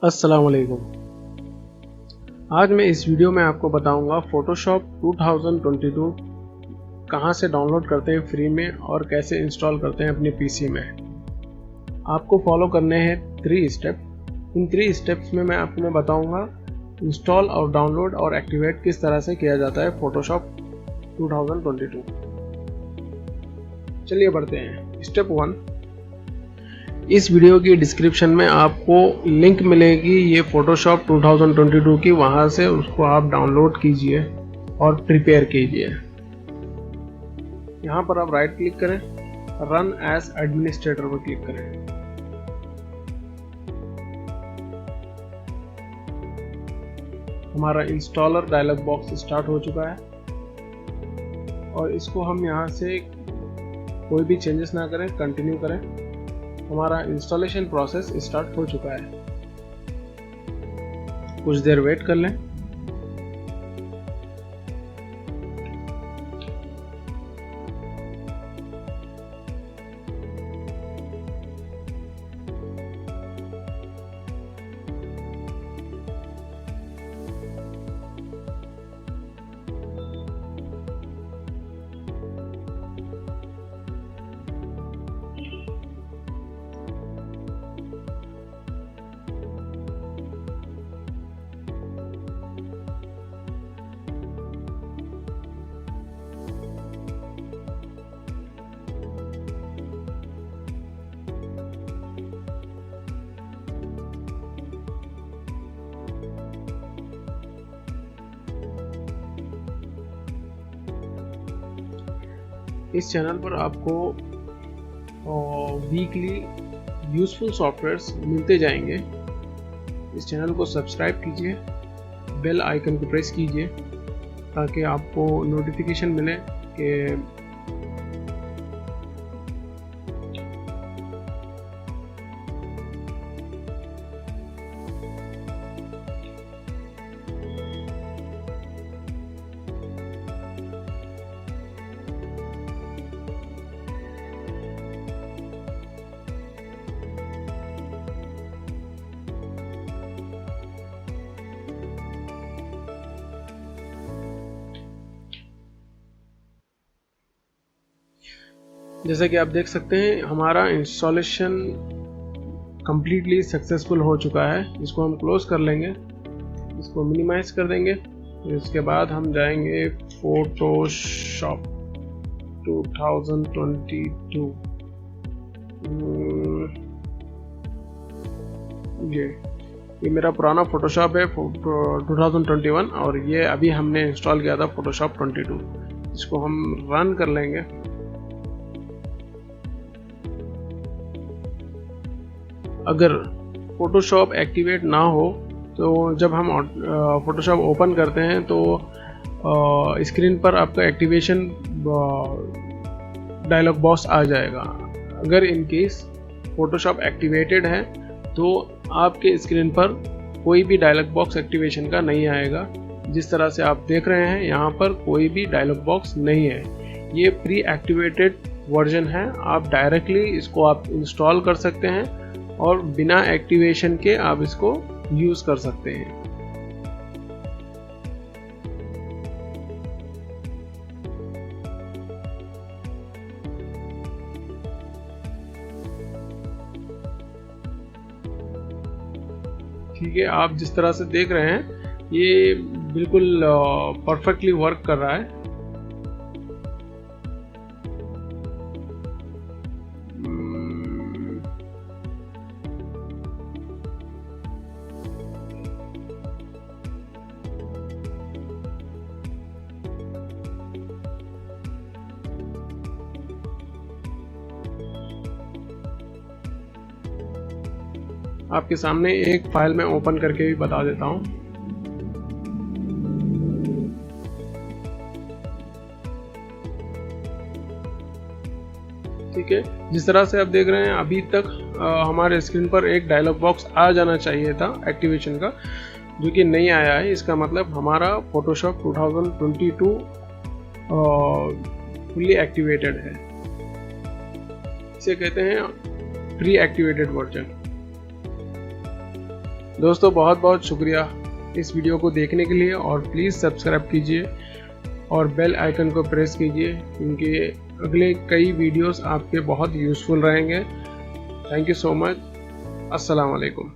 अस्सलाम वालेकुम। आज मैं इस वीडियो में आपको बताऊंगा फोटोशॉप 2022 कहां से डाउनलोड करते हैं फ्री में और कैसे इंस्टॉल करते हैं अपने पीसी में। आपको फॉलो करने हैं 3 स्टेप। इन 3 स्टेप्स में मैं आपको बताऊंगा इंस्टॉल और डाउनलोड और एक्टिवेट किस तरह से किया जाता है फोटोशॉप 2022। चलिए बढ़ते हैं। स्टेप 1, इस वीडियो की डिस्क्रिप्शन में आपको लिंक मिलेगी ये फोटोशॉप 2022 की, वहां से उसको आप डाउनलोड कीजिए और प्रिपेयर कीजिए। यहाँ पर आप राइट क्लिक करें, रन एज एडमिनिस्ट्रेटर पर क्लिक करें। हमारा इंस्टॉलर डायलॉग बॉक्स स्टार्ट हो चुका है और इसको हम यहाँ से कोई भी चेंजेस ना करें, कंटिन्यू करें। हमारा इंस्टॉलेशन प्रोसेस स्टार्ट हो चुका है। कुछ देर वेट कर लें। इस चैनल पर आपको वीकली यूजफुल सॉफ्टवेयर्स मिलते जाएंगे। इस चैनल को सब्सक्राइब कीजिए, बेल आइकन को प्रेस कीजिए ताकि आपको नोटिफिकेशन मिले कि जैसा कि आप देख सकते हैं हमारा इंस्टॉलेशन कंप्लीटली सक्सेसफुल हो चुका है। इसको हम क्लोज कर लेंगे, इसको मिनिमाइज कर देंगे। इसके बाद हम जाएंगे फोटोशॉप 2022। ये मेरा पुराना फोटोशॉप है 2021 और ये अभी हमने इंस्टॉल किया था फोटोशॉप 22। इसको हम रन कर लेंगे। अगर फोटोशॉप एक्टिवेट ना हो तो जब हम फोटोशॉप ओपन करते हैं तो स्क्रीन पर आपका एक्टिवेशन डायलॉग बॉक्स आ जाएगा। अगर इन केस फोटोशॉप एक्टिवेटेड है तो आपके स्क्रीन पर कोई भी डायलॉग बॉक्स एक्टिवेशन का नहीं आएगा। जिस तरह से आप देख रहे हैं यहाँ पर कोई भी डायलॉग बॉक्स नहीं है। ये प्री एक्टिवेटेड वर्जन है। आप डायरेक्टली इसको आप इंस्टॉल कर सकते हैं और बिना एक्टिवेशन के आप इसको यूज कर सकते हैं। ठीक है, आप जिस तरह से देख रहे हैं ये बिल्कुल परफेक्टली वर्क कर रहा है। आपके सामने एक फाइल में ओपन करके भी बता देता हूं। ठीक है, जिस तरह से आप देख रहे हैं अभी तक हमारे स्क्रीन पर एक डायलॉग बॉक्स आ जाना चाहिए था एक्टिवेशन का, जो कि नहीं आया है। इसका मतलब हमारा फोटोशॉप 2022 फुली एक्टिवेटेड है। इसे कहते हैं प्री एक्टिवेटेड वर्जन। दोस्तों बहुत बहुत शुक्रिया इस वीडियो को देखने के लिए, और प्लीज़ सब्सक्राइब कीजिए और बेल आइकन को प्रेस कीजिए, क्योंकि अगले कई वीडियोस आपके बहुत यूज़फुल रहेंगे। Thank you so much. अस्सलाम वालेकुम।